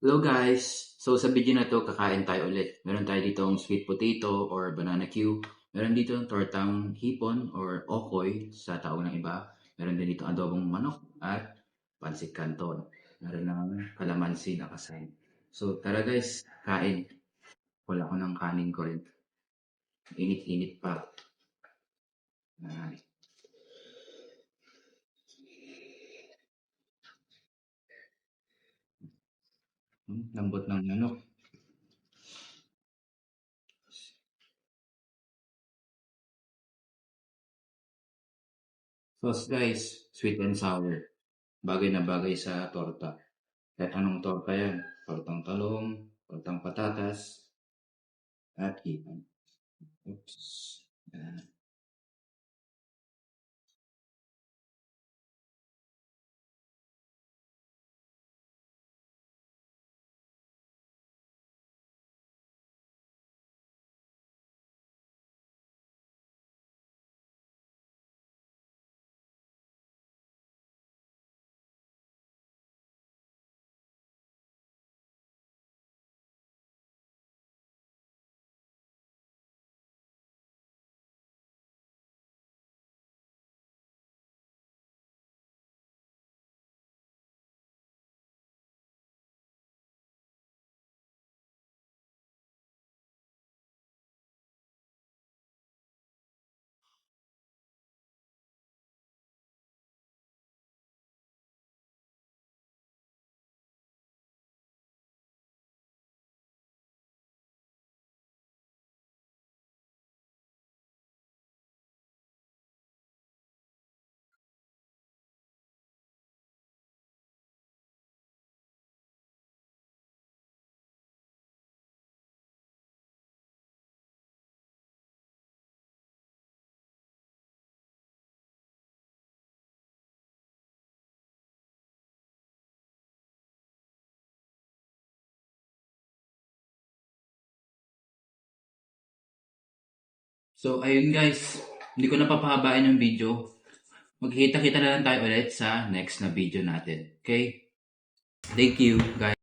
Hello guys! So sa video na to, kakain tayo ulit. Meron tayo ditong sweet potato or banana Q. Meron dito tortang hipon or okoy sa tawag ng iba. Meron din dito adobong manok at pancit canton. Meron ng kalamansi na kasama. So tara guys, kain. Wala ko ng kanin ko rin. Init-init pa. Ay, lambot ng manok. Sauce guys, sweet and sour. Bagay na bagay sa torta. Kahit anong torta yan. Tortang talong, tortang patatas, at hipon. Oops. Yan. So, ayun guys. Hindi ko napapahabain yung video. Magkita-kita na lang tayo ulit sa next na video natin. Okay? Thank you guys.